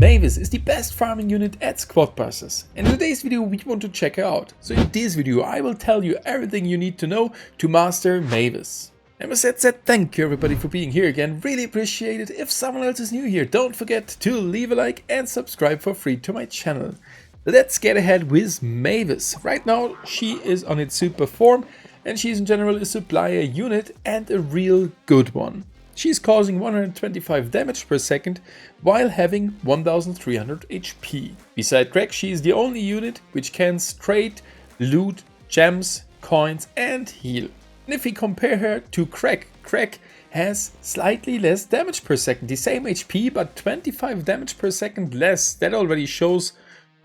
Mavis is the best farming unit at squad passes, and in today's video we want to check her out. So in this video I will tell you everything you need to know to master Mavis. And with that said, thank you everybody for being here again, really appreciate it. If someone else is new here, don't forget to leave a like and subscribe for free to my channel. Let's get ahead with Mavis. Right now she is on its super form and she's in general a supplier unit and a real good one. She's causing 125 damage per second while having 1300 HP. Beside Crack, she is the only unit which can straight loot gems, coins and heal. And if we compare her to Crack, Crack has slightly less damage per second, the same HP but 25 damage per second less. That already shows,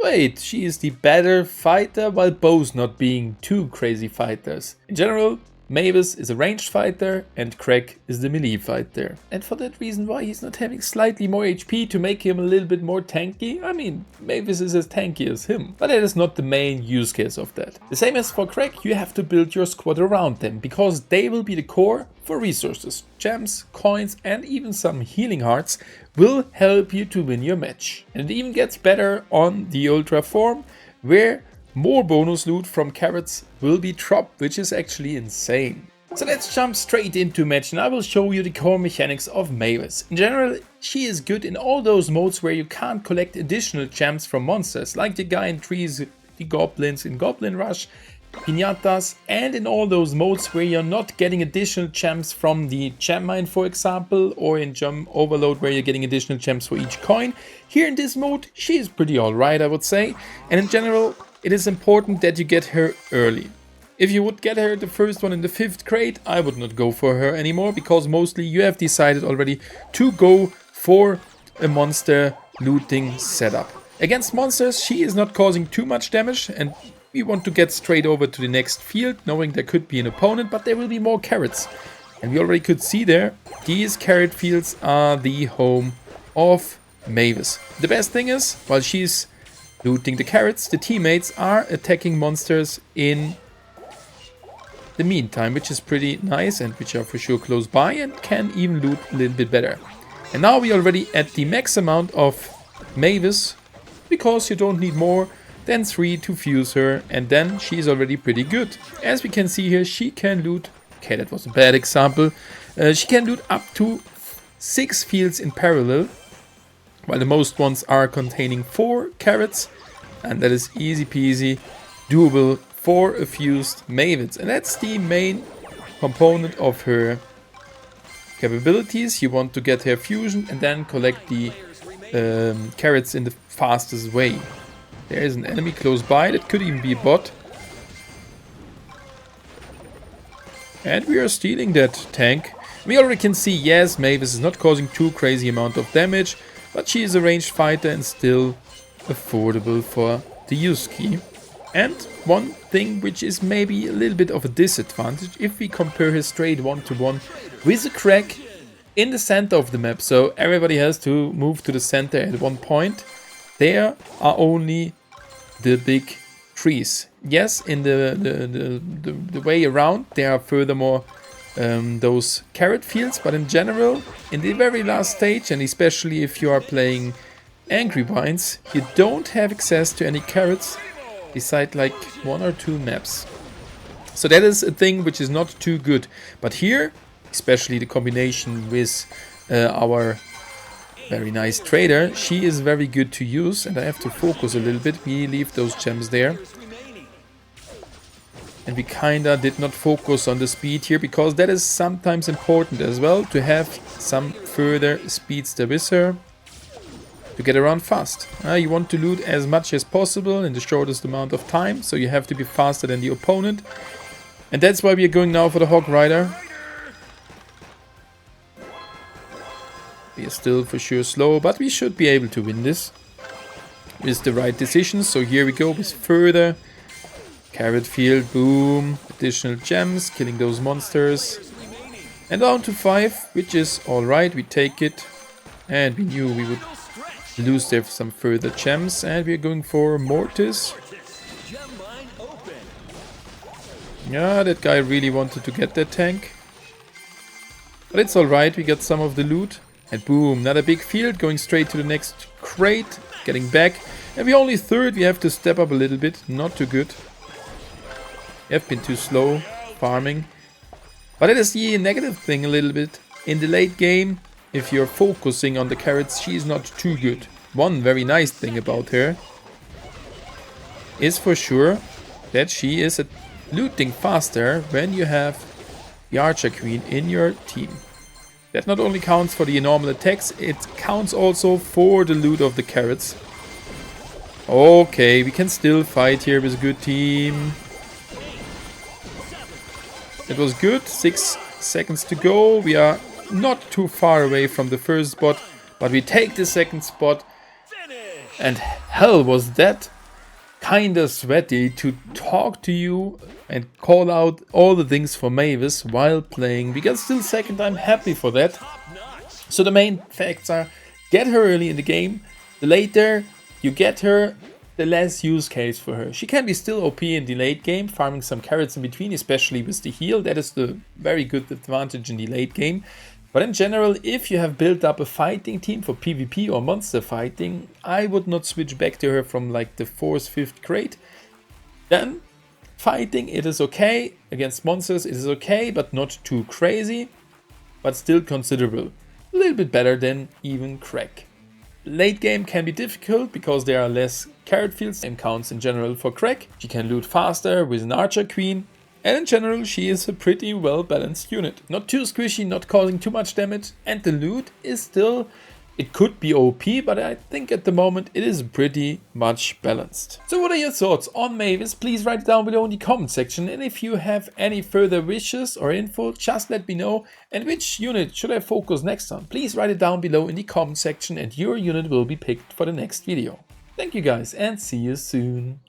wait, she is the better fighter while both not being two crazy fighters. In general, Mavis is a ranged fighter and Crack is the melee fighter. And for that reason why he's not having slightly more HP to make him a little bit more tanky. I mean, Mavis is as tanky as him, but that is not the main use case of that. The same as for Crack, you have to build your squad around them, because they will be the core for resources. Gems, coins and even some healing hearts will help you to win your match. And it even gets better on the Ultra form, where more bonus loot from carrots will be dropped, which is actually insane. So let's jump straight into match and I will show you the core mechanics of Mavis. In general, she is good in all those modes where you can't collect additional gems from monsters, like the guy in trees, the goblins in Goblin Rush, Pinatas, and in all those modes where you're not getting additional gems from the gem mine, for example, or in Gem Overload where you're getting additional gems for each coin. Here in this mode, she is pretty alright, I would say, and in general, it is important that you get her early. If you would get her the first one in the 5th grade, I would not go for her anymore, because mostly you have decided already to go for a monster looting setup. Against monsters, she is not causing too much damage, and we want to get straight over to the next field, knowing there could be an opponent, but there will be more carrots. And we already could see there, these carrot fields are the home of Mavis. The best thing is, while she's looting the carrots, the teammates are attacking monsters in the meantime, which is pretty nice and which are for sure close by and can even loot a little bit better. And now we are already at the max amount of Mavis, because you don't need more than 3 to fuse her, and then she's already pretty good. As we can see here, she can loot, okay, that was a bad example, she can loot up to 6 fields in parallel, while the most ones are containing 4 carrots, and that is easy peasy doable for a fused Mavis. And that's the main component of her capabilities. You want to get her fusion and then collect the carrots in the fastest way. There is an enemy close by, that could even be a bot. And we are stealing that tank. We already can see, yes, Mavis is not causing too crazy amount of damage, but she is a ranged fighter and still affordable for the use key. And one thing which is maybe a little bit of a disadvantage, if we compare her straight one-to-one with a Crack in the center of the map. So everybody has to move to the center at one point. There are only the big trees. Yes, in the way around there are furthermore those carrot fields, but in general, in the very last stage, and especially if you are playing Angry Vines, you don't have access to any carrots beside like 1 or 2 maps. So that is a thing which is not too good. But here, especially the combination with our very nice trader, she is very good to use, and I have to focus a little bit. We leave those gems there. And we kinda did not focus on the speed here, because that is sometimes important as well, to have some further speedster with her to get around fast. You want to loot as much as possible in the shortest amount of time, so you have to be faster than the opponent. And that's why we are going now for the Hog Rider. We are still for sure slow, but we should be able to win this with the right decisions. So here we go with further carrot field, boom, additional gems, killing those monsters. And down to 5, which is alright, we take it. And we knew we would lose there some further gems, and we're going for Mortis. Yeah, that guy really wanted to get that tank. But it's alright, we got some of the loot. And boom, not a big field, going straight to the next crate, getting back. And we're only third, we have to step up a little bit, not too good. We have been too slow farming. But that is the negative thing a little bit. In the late game, if you're focusing on the carrots, she is not too good. One very nice thing about her is for sure that she is looting faster when you have the Archer Queen in your team. That not only counts for the normal attacks, it counts also for the loot of the carrots. Okay, we can still fight here with a good team. It was good, 6 seconds to go. We are not too far away from the first spot, but we take the second spot. And hell, was that kinda sweaty to talk to you and call out all the things for Mavis while playing. We got still second, I'm happy for that. So the main facts are, get her early in the game. The later you get her, the less use case for her. She can be still OP in the late game, farming some carrots in between, especially with the heal. That is the very good advantage in the late game. But in general, if you have built up a fighting team for PvP or monster fighting, I would not switch back to her from like the 4th, 5th crate. Then fighting, it is okay. Against monsters, it is okay, but not too crazy. But still considerable. A little bit better than even crack. Late game can be difficult because there are less carrot fields and counts in general for crack. She can loot faster with an Archer Queen. And in general, she is a pretty well balanced unit. Not too squishy, not causing too much damage. And the loot is still, it could be OP, but I think at the moment it is pretty much balanced. So what are your thoughts on Mavis? Please write it down below in the comment section. And if you have any further wishes or info, just let me know. And which unit should I focus next on? Please write it down below in the comment section and your unit will be picked for the next video. Thank you guys and see you soon.